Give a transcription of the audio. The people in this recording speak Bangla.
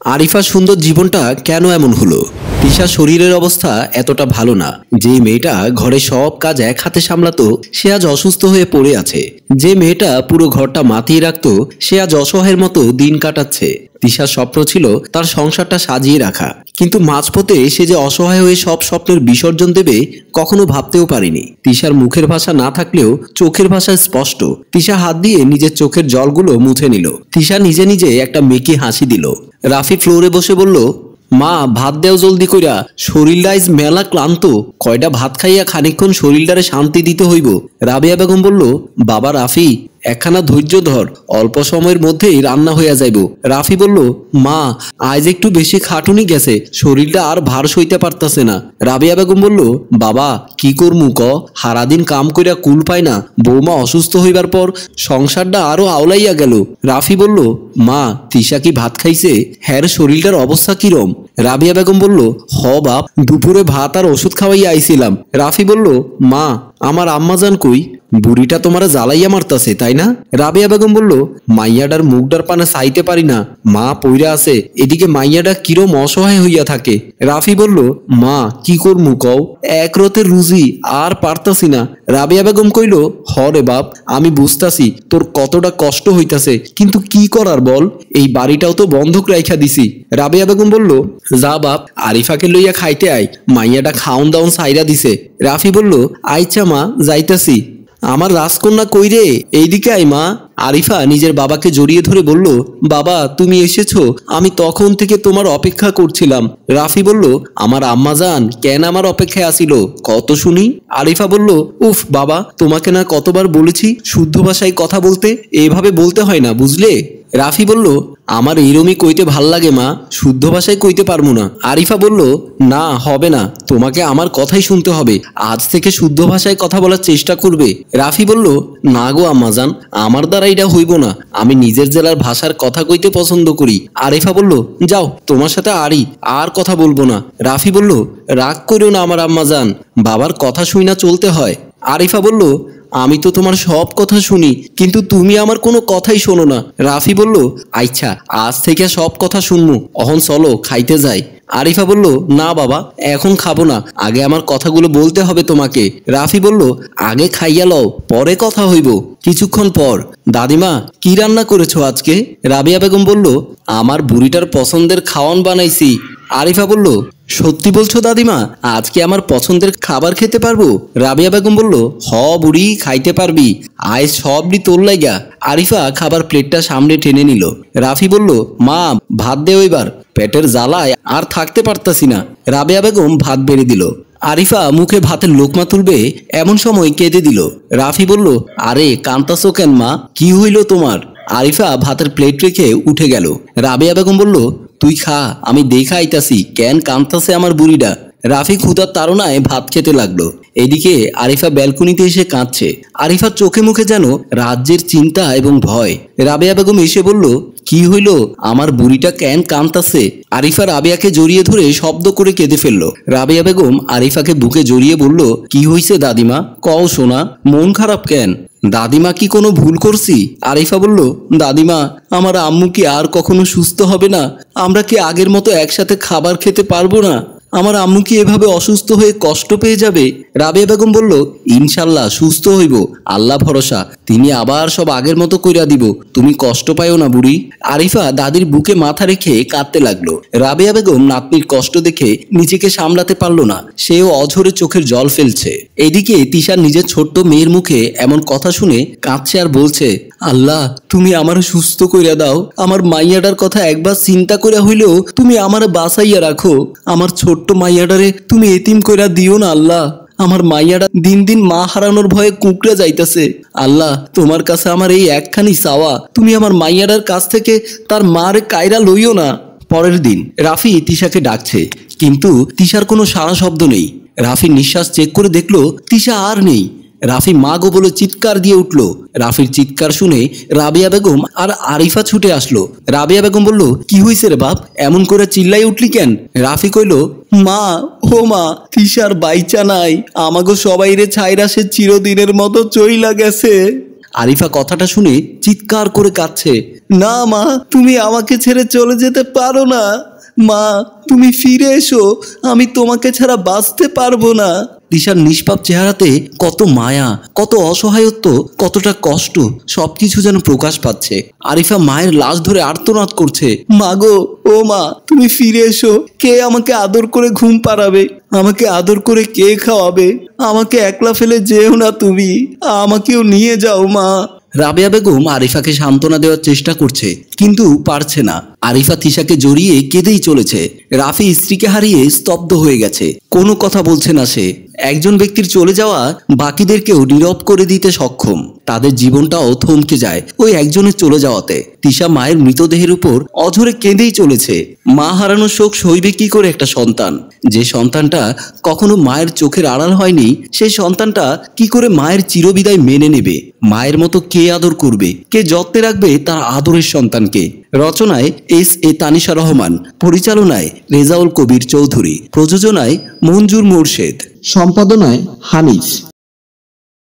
আরিফার সুন্দর জীবনটা কেন এমন হলো? তিশার শরীরের অবস্থা এতটা ভালো না। যে মেয়েটা ঘরে সব কাজ এক হাতে সামলাতো সে আজ অসুস্থ হয়ে পড়ে আছে। যে মেয়েটা পুরো ঘরটা মাতিয়ে রাখতো সে আজ অসহায়ের মতো দিন কাটাচ্ছে। তিশার স্বপ্ন ছিল তার সংসারটা সাজিয়ে রাখা, কিন্তু মাঝপথে সে যে অসহায় হয়ে সব স্বপ্নের বিসর্জন দেবে কখনো ভাবতেও পারেনি। তিশার মুখের ভাষা না থাকলেও চোখের ভাষা স্পষ্ট। তিশা হাত দিয়ে নিজের চোখের জলগুলো মুছে নিল। তিশা নিজে নিজে একটা মেকি হাসি দিল। রাফি ফ্লোরে বসে বলল, মা ভাত দেও জলদি কইরা, শরীরটা আইজ মেলা ক্লান্ত, কয়টা ভাত খাইয়া খানিকক্ষণ শরীরটারে শান্তি দিতে হইব। রাবেয়া বেগম বলল, বাবা রাফি একখানা ধৈর্য ধর, অল্প সময়ের মধ্যেই রান্না হইয়া যাইব। রাফি বলল, মা আজ একটু বেশি খাটুনি গেছে, শরীরটা আর ভার সইতে পারতাছে না। রাবেয়া বেগম বলল, বাবা কি করমু ক, সারাদিন কাম কইরা কুল পায় না, বৌমা অসুস্থ হইবার পর সংসারটা আরো আওলাইয়া গেল। রাফি বলল, মা তিশা কি ভাত খাইছে? হ্যার শরীরটার অবস্থা কিরম? রাবিয়া বেগম বলল, হ বাপ, দুপুরে ভাত আর ওষুধ খাওয়াইয়া আইছিলাম। রাফি বলল, মা আমার আম্মাজান কই? বুড়িটা তোমারা জ্বালাইয়া মারতাছে তাই না? রাবিয়া বেগম বলল, মাইয়াডার মুখডার পানে চাইতে পারি না, মা পইরা আছে, এদিকে মাইয়াডা কিরম অসহায় হইয়া থাকে। রাফি বলল, মা কি করমু কও, এক রতের রুজি আর পারতাছি না। রাবিয়া বেগম কইল, হ রে বাপ, আমি বুঝতাছি তোর কতটা কষ্ট হইতাছে, কিন্তু কি করার বল, এই বাড়িটাও তো বন্ধক রাইখা দিছি। রাবিয়া বেগম বলল, যা বাপ, আরিফাকে লইয়া খাইতে আয়, মাইয়াটা খাউন দাউন সাইরা দিছে। রাফি বলল, আইচ্ছা মা যাইতাছি। আমার রাজকন্যা কই রে, এইদিকে আয় মা। আরিফা নিজের বাবাকে জড়িয়ে ধরে বলল, বাবা তুমি এসেছো, আমি তখন থেকে তোমার অপেক্ষা করছিলাম। রাফি বলল, আমার আম্মাজান কেন আমার অপেক্ষায় আসিল কত শুনি? আরিফা বলল, উফ বাবা, তোমাকে না কতবার বলেছি শুদ্ধ ভাষায় কথা বলতে, এভাবে বলতে হয় না বুঝলে? রাফি বলল, আমার এইরমই কইতে ভাল লাগে মা, শুদ্ধ ভাষায় কইতে পারবো না। আরিফা বলল, না হবে না, তোমাকে আমার কথাই শুনতে হবে, আজ থেকে শুদ্ধ ভাষায় কথা বলার চেষ্টা করবে। রাফি বলল, না গো আম্মাজান, আমার দ্বারা এটা হইব না, আমি নিজের জেলার ভাষার কথা কইতে পছন্দ করি। আরিফা বলল, যাও তোমার সাথে আর কথা বলবো না। রাফি বলল, রাগ করিও না আমার আম্মাজান, বাবার কথা শুই না চলতে হয়। আরিফা বলল, আমি তো তোমার সব কথা শুনি, কিন্তু তুমি আমার কোনো কথাই শোনো না। রাফি বলল, আচ্ছা আজ থেকে সব কথা শুনমু, অহন চলো খাইতে যাই। আরিফা বলল, না বাবা এখন খাবো না, আগে আমার কথাগুলো বলতে হবে তোমাকে। রাফি বলল, আগে খাইয়া লও পরে কথা হইব। কিছুক্ষণ পর, দাদিমা কি রান্না করেছো আজকে? রাবিয়া বেগম বলল, আমার বুড়িটার পছন্দের খাওয়ান বানাইছি। আরিফা বলল, সত্যি বলছো দাদিমা, আজকে আমার পছন্দের খাবার খেতে পারবো? রাবিয়া বেগম বলল, হ বুড়ি খাইতে পারবি, আয় সবটি তোর লাইগা। আরিফা খাবার প্লেটটা সামনে টেনে নিল। রাফি বলল, মা ভাত দেও এবার, পেটের জ্বালায় আর থাকতে পারতাছি না। রাবিয়া বেগম ভাত বেড়ে দিল। আরিফা মুখে ভাতের লোকমা তুলবে এমন সময় কেঁদে দিল। রাফি বলল, আরে কান্তাছো কেন মা, কি হইল তোমার? আরিফা ভাতের প্লেট রেখে উঠে গেল। রাবিয়া বেগম বলল, তুই খা, আমি দেখা আইতাছি কেন কান্তাছে আমার বুড়িটা। রাফি ক্ষুধার তাড়নায় ভাত খেতে লাগলো। এদিকে আরিফা ব্যালকনিতে এসে কাঁদছে। আরিফার চোখে মুখে যেন রাজ্যের চিন্তা এবং ভয়। রাবেয়া বেগম এসে বলল, কি হইল, আমার বুড়িটা কেন কাঁদতাছে? আরিফা রাবেয়াকে জড়িয়ে ধরে শব্দ করে কেঁদে ফেললো। রাবেয়া বেগম আরিফাকে বুকে জড়িয়ে বলল, কি হইছে দাদিমা, কও শোনা, মন খারাপ কেন? দাদিমা কি কোনো ভুল করছি? আরিফা বলল, দাদিমা আমার আম্মু কি আর কখনো সুস্থ হবে না? আমরা কি আগের মতো একসাথে খাবার খেতে পারবো না? আমার আম্মু কি এভাবে অসুস্থ হয়ে কষ্ট পেয়ে যাবে? রাবেয়া বেগম বলল, ইনশাল্লাহ সুস্থ হইব, আল্লাহ ভরসা, তিনি আবার সব আগের মতো কইরা দিব, তুমি কষ্ট পাইও না বুড়ি। আরিফা দাদির বুকে মাথা রেখে কাঁদতে লাগলো। রাবেয়া বেগম নাতনির কষ্ট দেখে নিজেকে সামলাতে পারল না, সেও অঝরে চোখের জল ফেলছে। এদিকে তিশার নিজের ছোট্ট মেয়ের মুখে এমন কথা শুনে কাঁদছে আর বলছে, আল্লাহ তুমি আমার সুস্থ কইরা দাও, আমার মাইয়াটার কথা একবার চিন্তা কইরা হইলেও তুমি আমার বাঁচাইয়া রাখো, আমার ছোট্ট মাইয়াটারে তুমি এতিম কইরা দিও না আল্লাহ, আমার মাইয়াটা দিন দিন মা হারানোর ভয়ে কুঁকড়ে যাইতাছে, আল্লাহ তোমার কাছে আমার এই একখানি চাওয়া, তুমি আমার মাইয়াটার কাছ থেকে তার মারে কায়রা লইও না। পরের দিন রাফি তিশাকে ডাকছে, কিন্তু তিশার কোনো সাড়া শব্দ নেই। রাফি নিঃশ্বাস চেক করে দেখলো তিশা আর নেই। রাফি মা গো বলে চিৎকার দিয়ে উঠল। রাফির চিৎকার শুনে রাবিয়া বেগম আর আরিফা ছুটে আসলো। রাবিয়া বেগম বলল, কি হইছে রে বাপ, এমন করে চিল্লাই উঠলি কেন? রাফি কইল, মা ও মা, তিশার বাইচা নাই, আমাগো সবাই রে ছাইরা সে চিরদিনের মতো চইলা গেছে। আরিফা কথাটা শুনে চিৎকার করে কাঁদছে। না মা, তুমি আমাকে ছেড়ে চলে যেতে পারো না। মা, তুমি ফিরে এসো, আমি তোমাকে ছাড়া বাঁচতে পারবো না। তিশার নিষ্পাপ চেহারাতে কত মায়া, কত অসহায়ত্ব, কতটা কষ্ট সবকিছু যেন প্রকাশ পাচ্ছে। আরিফা মায়ের লাশ ধরে আর্তনাদ করছে। মা গো, ও মা, তুমি ফিরে এসো। কে আমাকে আদর করে ঘুম পাড়াবে? আমাকে আদর করে কে খাওয়াবে? আমাকে একলা ফেলে যেও না তুমি, আমাকেও নিয়ে যাও মা। রাবেয়া বেগম আরিফাকে সান্ত্বনা দেওয়ার চেষ্টা করছে, কিন্তু পারছে না। আরিফা তিশাকে জড়িয়ে কেঁদেই চলেছে। রাফি স্ত্রীকে হারিয়ে স্তব্ধ হয়ে গেছে, কোনো কথা বলছে না সে। একজন ব্যক্তির চলে যাওয়া বাকিদেরকেও নীরব করে দিতে সক্ষম। তাদের জীবনটাও থমকে যায় ওই একজনের চলে যাওয়াতে। তিশা মায়ের মৃতদেহের উপর অঝরে কেঁদেই চলেছে। মা হারানোর শোক সইবে কি করে একটা সন্তান? যে সন্তানটা কখনো মায়ের চোখের আড়াল হয়নি, সেই সন্তানটা কি করে মায়ের চিরবিদায় মেনে নেবে? মায়ের মতো কে আদর করবে, কে যত্নে রাখবে তার আদরের সন্তানকে? রচনায় এস.এ. তানিশা রহমান, পরিচালনায় রেজাউল কবির চৌধুরী, প্রযোজনায় মঞ্জুর মোরশেদ, সম্পাদনায় হানিফ।